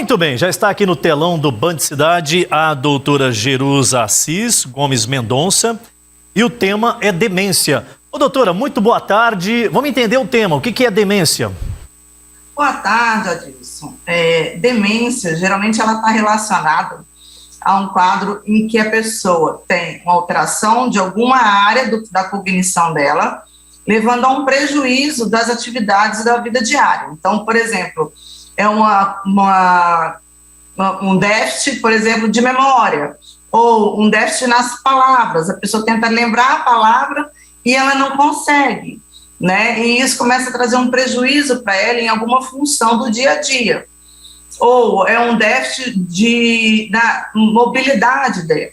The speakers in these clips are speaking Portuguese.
Muito bem, já está aqui no telão do Band Cidade a doutora Jerusa Assis Gomes Mendonça e o tema é demência. Ô doutora, muito boa tarde. Vamos entender o tema. O que é demência? Boa tarde, Adilson. Demência, geralmente ela está relacionada a um quadro em que a pessoa tem uma alteração de alguma área da cognição dela, levando a um prejuízo das atividades da vida diária. Então, por exemplo, é um déficit, por exemplo, de memória, ou um déficit nas palavras. A pessoa tenta lembrar a palavra e ela não consegue, né? E isso começa a trazer um prejuízo para ela em alguma função do dia a dia. Ou é um déficit da mobilidade dela.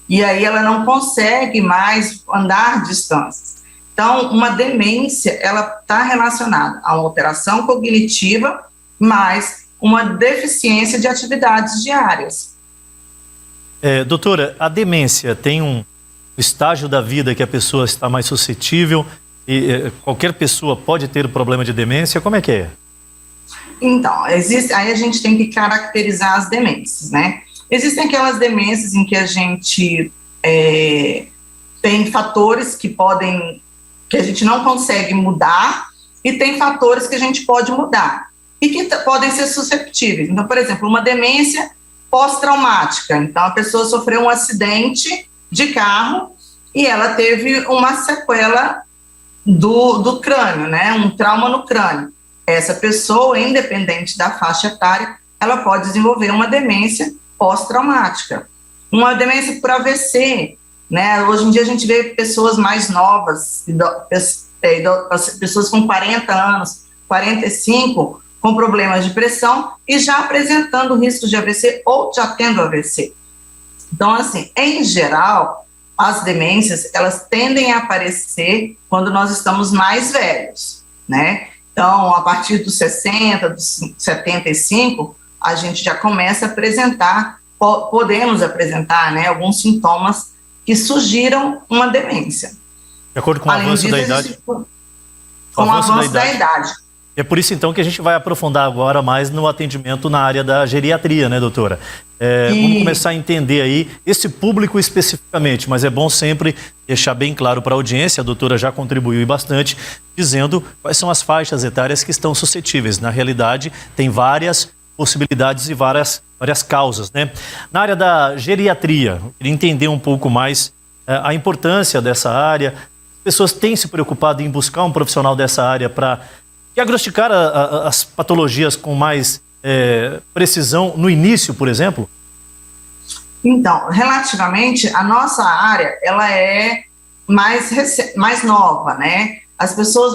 E aí ela não consegue mais andar distâncias. Então, uma demência, ela está relacionada a uma alteração cognitiva, mais uma deficiência de atividades diárias. Doutora, a demência tem um estágio da vida que a pessoa está mais suscetível e qualquer pessoa pode ter o problema de demência? Como é que é? Então, aí a gente tem que caracterizar as demências, né? Existem aquelas demências em que a gente tem fatores que a gente não consegue mudar e tem fatores que a gente pode mudar e que podem ser susceptíveis. Então, por exemplo, uma demência pós-traumática. Então, a pessoa sofreu um acidente de carro e ela teve uma sequela do crânio, né? Um trauma no crânio. Essa pessoa, independente da faixa etária, ela pode desenvolver uma demência pós-traumática. Uma demência por AVC, né? Hoje em dia a gente vê pessoas mais novas, pessoas com 40 anos, 45, com problemas de pressão e já apresentando riscos de AVC ou já tendo AVC. Então, assim, em geral, as demências, elas tendem a aparecer quando nós estamos mais velhos, né? Então, a partir dos 60, dos 75, a gente já começa a apresentar, podemos apresentar, né, alguns sintomas que sugiram uma demência. De acordo com o avanço da idade? Com o avanço da idade. É por isso, então, que a gente vai aprofundar agora mais no atendimento na área da geriatria, né, doutora? Vamos começar a entender aí esse público especificamente, mas é bom sempre deixar bem claro para a audiência, a doutora já contribuiu bastante, dizendo quais são as faixas etárias que estão suscetíveis. Na realidade, tem várias possibilidades e várias causas, né? Na área da geriatria, eu queria entender um pouco mais a importância dessa área. As pessoas têm se preocupado em buscar um profissional dessa área para diagnosticar as patologias com mais precisão no início, por exemplo? Então, relativamente, a nossa área, ela é mais nova, né? As pessoas,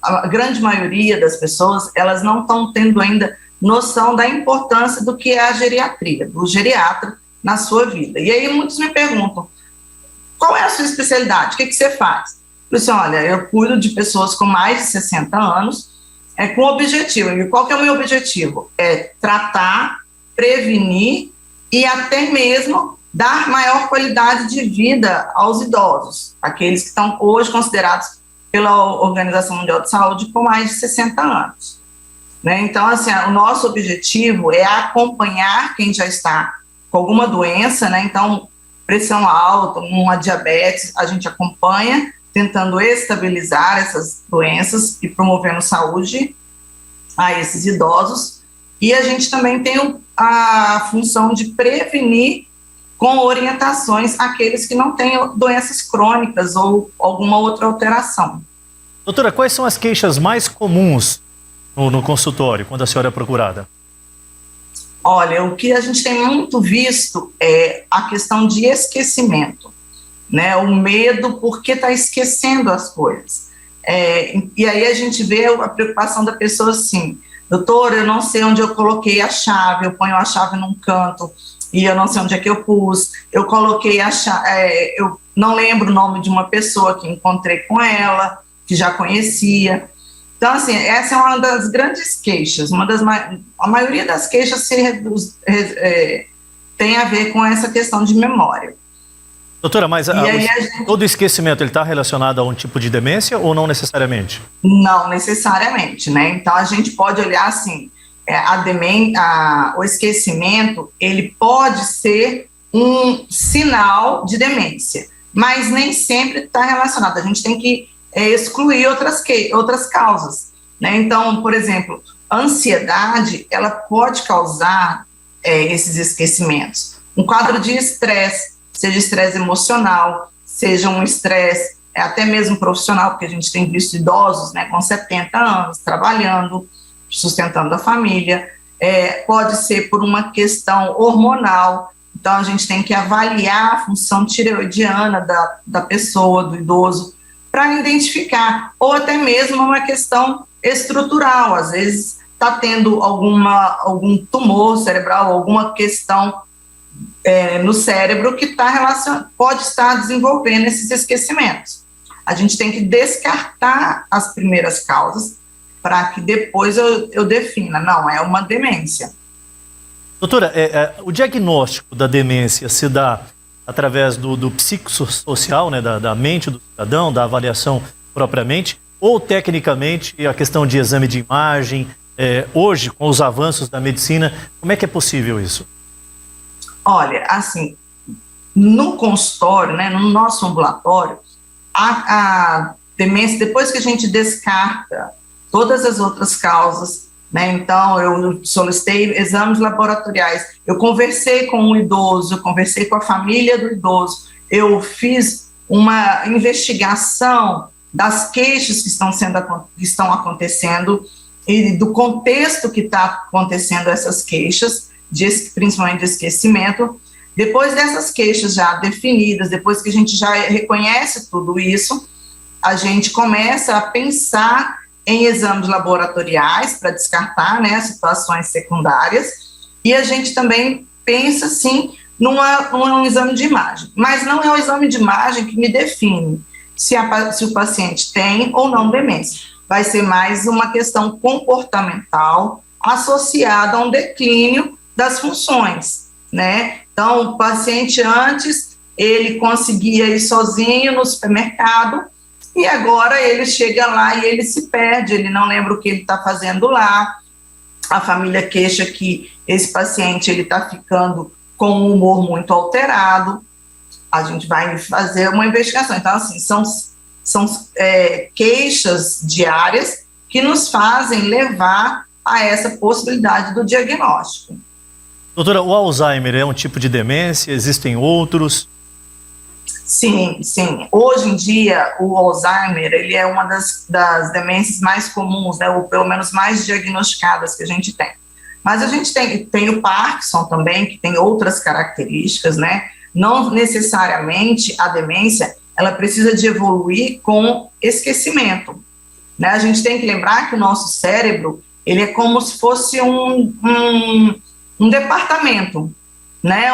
a grande maioria das pessoas, elas não estão tendo ainda noção da importância do que é a geriatria, do geriatra na sua vida. E aí muitos me perguntam, qual é a sua especialidade? O que você faz? Eu disse, olha, eu cuido de pessoas com mais de 60 anos, com objetivo. E qual que é o meu objetivo? É tratar, prevenir e até mesmo dar maior qualidade de vida aos idosos, aqueles que estão hoje considerados pela Organização Mundial de Saúde com mais de 60 anos. Né? Então, assim, o nosso objetivo é acompanhar quem já está com alguma doença, né? Então, pressão alta, uma diabetes, a gente acompanha, tentando estabilizar essas doenças e promovendo saúde a esses idosos. E a gente também tem a função de prevenir com orientações aqueles que não têm doenças crônicas ou alguma outra alteração. Doutora, quais são as queixas mais comuns no consultório, quando a senhora é procurada? Olha, o que a gente tem muito visto é a questão de esquecimento, né? O medo porque está esquecendo as coisas. E aí a gente vê a preocupação da pessoa assim, doutor, eu não sei onde eu coloquei a chave, eu ponho a chave num canto e eu não sei onde é que eu pus, eu coloquei a chave, eu não lembro o nome de uma pessoa que encontrei com ela, que já conhecia. Então, assim, essa é uma das grandes queixas, a maioria das queixas tem a ver com essa questão de memória. Doutora, mas todo esquecimento, ele está relacionado a um tipo de demência ou não necessariamente? Não necessariamente, né? Então, a gente pode olhar assim, o esquecimento, ele pode ser um sinal de demência, mas nem sempre está relacionado. A gente tem que excluir outras causas, né? Então, por exemplo, a ansiedade, ela pode causar esses esquecimentos. Um quadro de estresse, seja estresse emocional, seja um estresse até mesmo profissional, porque a gente tem visto idosos, né, com 70 anos, trabalhando, sustentando a família, pode ser por uma questão hormonal. Então, a gente tem que avaliar a função tireoidiana da pessoa, do idoso, para identificar, ou até mesmo uma questão estrutural, às vezes está tendo algum tumor cerebral, alguma questão no cérebro que pode estar desenvolvendo esses esquecimentos. A gente tem que descartar as primeiras causas para que depois eu defina, não, é uma demência. Doutora, o diagnóstico da demência se dá através do psicossocial, né, da mente do cidadão, da avaliação propriamente, ou tecnicamente a questão de exame de imagem? Hoje, com os avanços da medicina, como é que é possível isso? Olha, assim, no consultório, né, no nosso ambulatório, a demência, depois que a gente descarta todas as outras causas, né, então eu solicitei exames laboratoriais, eu conversei com o idoso, eu conversei com a família do idoso, eu fiz uma investigação das queixas que estão acontecendo e do contexto que está acontecendo essas queixas, principalmente de esquecimento. Depois dessas queixas já definidas, depois que a gente já reconhece tudo isso, a gente começa a pensar em exames laboratoriais para descartar, né, as situações secundárias, e a gente também pensa, sim, num exame de imagem. Mas não é o exame de imagem que me define se o paciente tem ou não demência. Vai ser mais uma questão comportamental associada a um declínio das funções, né? Então, o paciente antes, ele conseguia ir sozinho no supermercado e agora ele chega lá e ele se perde, ele não lembra o que ele está fazendo lá. A família queixa que esse paciente ele está ficando com um humor muito alterado. A gente vai fazer uma investigação. Então, assim, são queixas diárias que nos fazem levar a essa possibilidade do diagnóstico. Doutora, o Alzheimer é um tipo de demência? Existem outros? Sim, sim. Hoje em dia, o Alzheimer, ele é uma das demências mais comuns, né, ou pelo menos mais diagnosticadas que a gente tem. Mas a gente tem o Parkinson também, que tem outras características, né? Não necessariamente a demência, ela precisa de evoluir com esquecimento, né? A gente tem que lembrar que o nosso cérebro, ele é como se fosse um departamento, né?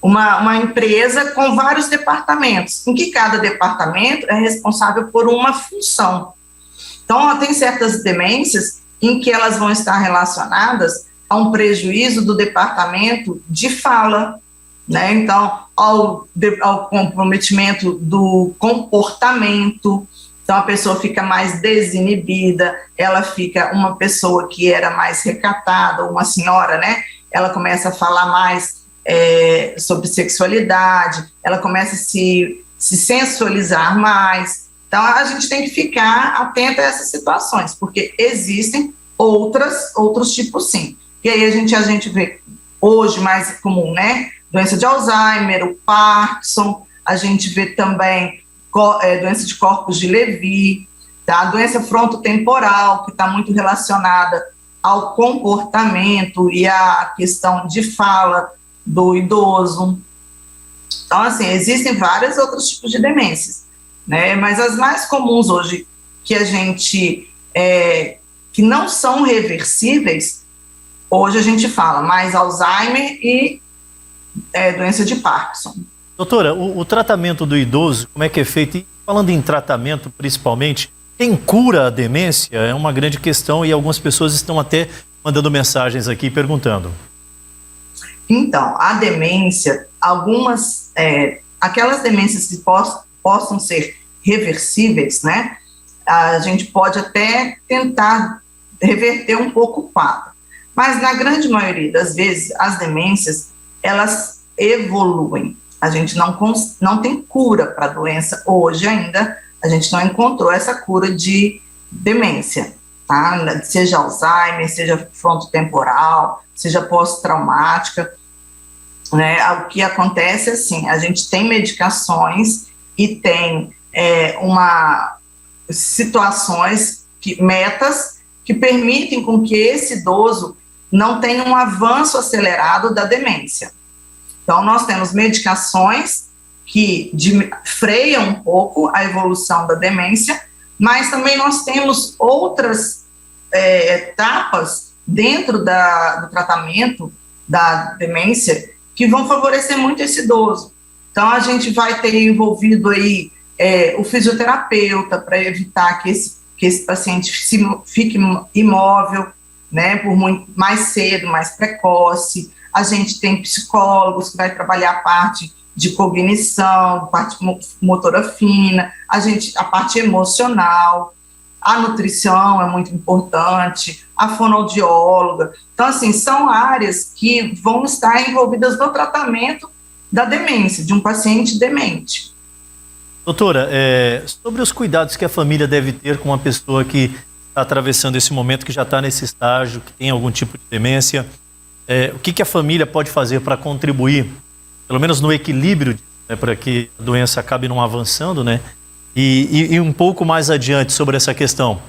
Uma empresa com vários departamentos, em que cada departamento é responsável por uma função. Então, tem certas demências em que elas vão estar relacionadas a um prejuízo do departamento de fala, né? Então, ao comprometimento do comportamento. Então, a pessoa fica mais desinibida, ela fica uma pessoa que era mais recatada, uma senhora, né? Ela começa a falar mais sobre sexualidade, ela começa a se sensualizar mais. Então, a gente tem que ficar atento a essas situações, porque existem outros tipos, sim. E aí a gente vê hoje mais comum, né? Doença de Alzheimer, o Parkinson, a gente vê também doença de corpos de Levy, tá? A doença frontotemporal, que está muito relacionada ao comportamento e à questão de fala do idoso. Então, assim, existem vários outros tipos de demências, né? Mas as mais comuns hoje, que a gente, que não são reversíveis, hoje a gente fala mais Alzheimer e doença de Parkinson. Doutora, o tratamento do idoso, como é que é feito? E falando em tratamento, principalmente, quem cura a demência é uma grande questão e algumas pessoas estão até mandando mensagens aqui perguntando. Então, a demência, aquelas demências que possam ser reversíveis, né? A gente pode até tentar reverter um pouco o quadro. Mas na grande maioria das vezes, as demências, elas evoluem. A gente não tem cura para a doença hoje ainda, a gente não encontrou essa cura de demência, tá? Seja Alzheimer, seja frontotemporal, seja pós-traumática, né? O que acontece é assim, a gente tem medicações e tem situações, metas que permitem com que esse idoso não tenha um avanço acelerado da demência. Então, nós temos medicações que freiam um pouco a evolução da demência, mas também nós temos outras etapas dentro do tratamento da demência que vão favorecer muito esse idoso. Então, a gente vai ter envolvido aí o fisioterapeuta para evitar que esse paciente fique imóvel, né, por mais cedo, mais precoce. A gente tem psicólogos que vai trabalhar a parte de cognição, parte motora fina, a parte emocional, a nutrição é muito importante, a fonoaudióloga. Então, assim, são áreas que vão estar envolvidas no tratamento da demência, de um paciente demente. Doutora, sobre os cuidados que a família deve ter com uma pessoa que está atravessando esse momento, que já está nesse estágio, que tem algum tipo de demência, o que a família pode fazer para contribuir, pelo menos no equilíbrio, né, para que a doença acabe não avançando, né? E um pouco mais adiante sobre essa questão.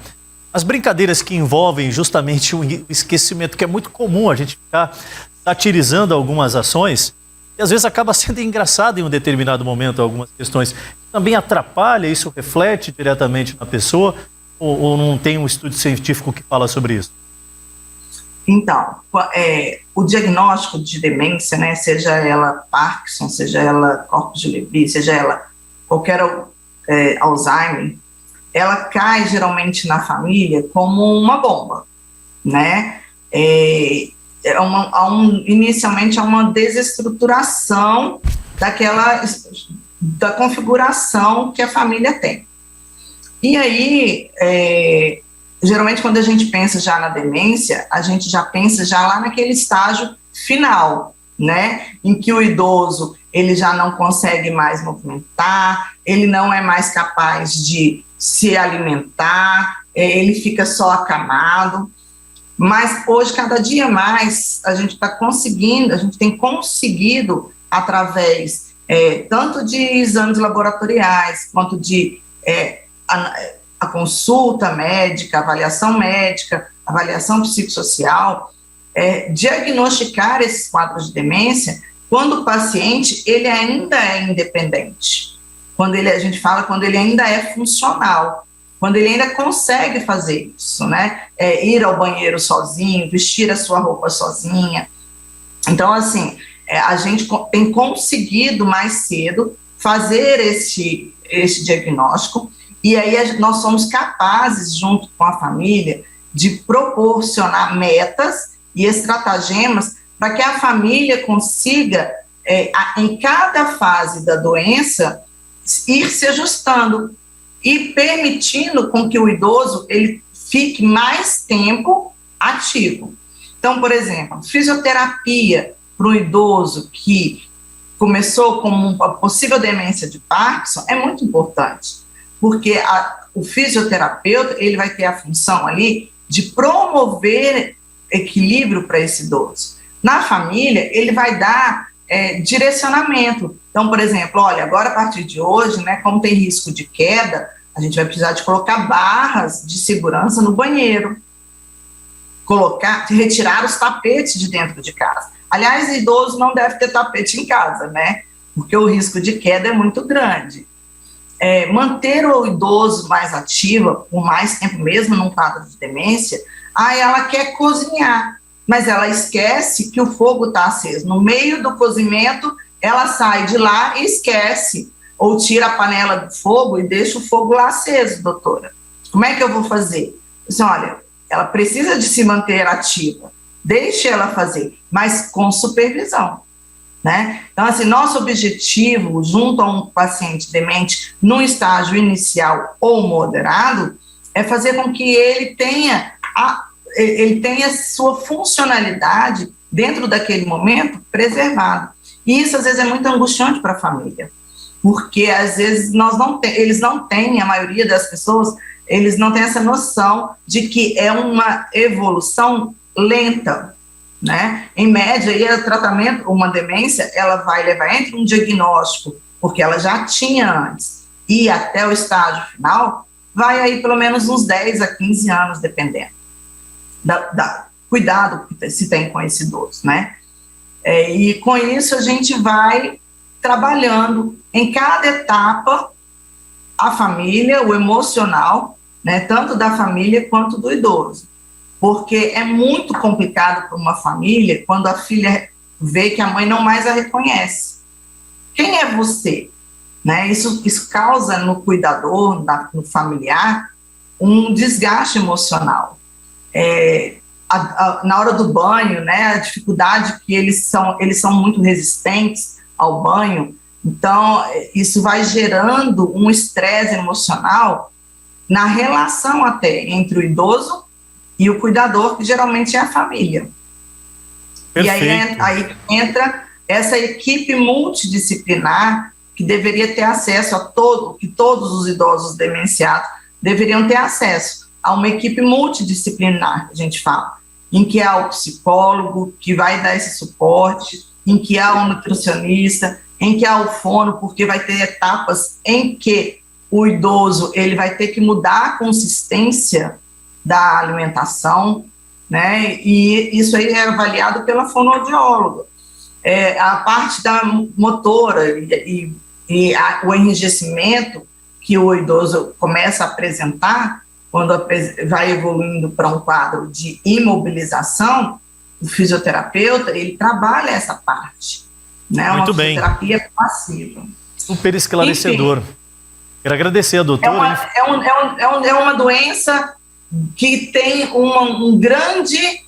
As brincadeiras que envolvem justamente o esquecimento, que é muito comum a gente ficar satirizando algumas ações, e às vezes acaba sendo engraçado em um determinado momento algumas questões. Também atrapalha, isso reflete diretamente na pessoa, ou não tem um estudo científico que fala sobre isso? Então, o diagnóstico de demência, né, seja ela Parkinson, seja ela corpus de Lewy, seja ela qualquer Alzheimer, ela cai geralmente na família como uma bomba, né? Inicialmente é uma desestruturação da configuração que a família tem. E aí, geralmente quando a gente pensa já na demência, a gente já pensa já lá naquele estágio final, né? Em que o idoso, ele já não consegue mais movimentar, ele não é mais capaz de se alimentar, ele fica só acamado. Mas hoje, cada dia mais, a gente tem conseguido, através tanto de exames laboratoriais, quanto de a consulta médica, avaliação psicossocial, diagnosticar esses quadros de demência quando o paciente ele ainda é independente, a gente fala quando ele ainda é funcional, quando ele ainda consegue fazer isso, né? Ir ao banheiro sozinho, vestir a sua roupa sozinha. Então, assim, a gente tem conseguido mais cedo fazer esse diagnóstico, e aí nós somos capazes, junto com a família, de proporcionar metas e estratagemas para que a família consiga, em cada fase da doença, ir se ajustando e permitindo com que o idoso ele fique mais tempo ativo. Então, por exemplo, fisioterapia para o idoso que começou com uma possível demência de Parkinson é muito importante, porque o fisioterapeuta ele vai ter a função ali de promover equilíbrio para esse idoso. Na família, ele vai dar direcionamento. Então, por exemplo, olha, agora a partir de hoje, né, como tem risco de queda, a gente vai precisar de colocar barras de segurança no banheiro, retirar os tapetes de dentro de casa. Aliás, idoso não deve ter tapete em casa, né, porque o risco de queda é muito grande. Manter o idoso mais ativo por mais tempo, mesmo num quadro de demência, ela quer cozinhar, mas ela esquece que o fogo está aceso. No meio do cozimento, ela sai de lá e esquece, ou tira a panela do fogo e deixa o fogo lá aceso, doutora. Como é que eu vou fazer? Assim, olha, ela precisa de se manter ativa, deixe ela fazer, mas com supervisão, né? Então, assim, nosso objetivo, junto a um paciente demente, num estágio inicial ou moderado, é fazer com que ele tenha ele tem a sua funcionalidade dentro daquele momento preservado. E isso às vezes é muito angustiante para a família, porque às vezes eles não têm, a maioria das pessoas, eles não têm essa noção de que é uma evolução lenta, né? Em média, aí, o tratamento, uma demência, ela vai levar entre um diagnóstico, porque ela já tinha antes, e até o estágio final, vai aí pelo menos uns 10 a 15 anos, dependendo da cuidado que se tem com esse idoso, né? E com isso a gente vai trabalhando em cada etapa a família, o emocional, né, tanto da família quanto do idoso. Porque é muito complicado para uma família quando a filha vê que a mãe não mais a reconhece. Quem é você? Né? Isso causa no cuidador, no familiar, um desgaste emocional. Na hora do banho, né, a dificuldade que eles são muito resistentes ao banho, então isso vai gerando um estresse emocional na relação até entre o idoso e o cuidador, que geralmente é a família. Perfeito. E aí entra essa equipe multidisciplinar que deveria ter acesso a que todos os idosos demenciados deveriam ter acesso a uma equipe multidisciplinar, a gente fala, em que há o psicólogo que vai dar esse suporte, em que há o nutricionista, em que há o fono, porque vai ter etapas em que o idoso ele vai ter que mudar a consistência da alimentação, né? E isso aí é avaliado pela fonoaudióloga. A parte da motora e o enrijecimento que o idoso começa a apresentar, quando vai evoluindo para um quadro de imobilização, o fisioterapeuta, ele trabalha essa parte, né? Muito uma fisioterapia passiva. Super esclarecedor. Enfim, quero agradecer a doutora. É uma doença que tem uma grande,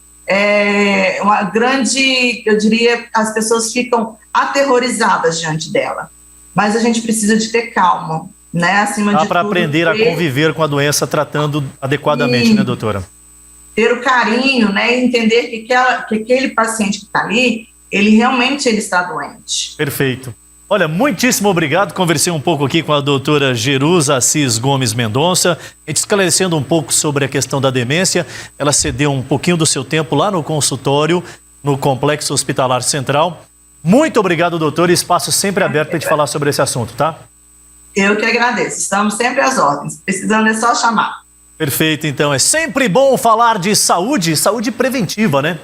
eu diria, as pessoas ficam aterrorizadas diante dela, mas a gente precisa de ter calma, né? Acima de tudo. Dá para aprender a conviver com a doença tratando adequadamente, né, doutora? Ter o carinho, né, e entender que aquele paciente que está ali, ele realmente está doente. Perfeito. Olha, muitíssimo obrigado. Conversei um pouco aqui com a doutora Jerusa Assis Gomes Mendonça, a gente esclarecendo um pouco sobre a questão da demência. Ela cedeu um pouquinho do seu tempo lá no consultório, no Complexo Hospitalar Central. Muito obrigado, doutora. Espaço sempre aberto para a gente falar sobre esse assunto, tá? Eu que agradeço. Estamos sempre às ordens. Precisando é só chamar. Perfeito, então. É sempre bom falar de saúde preventiva, né?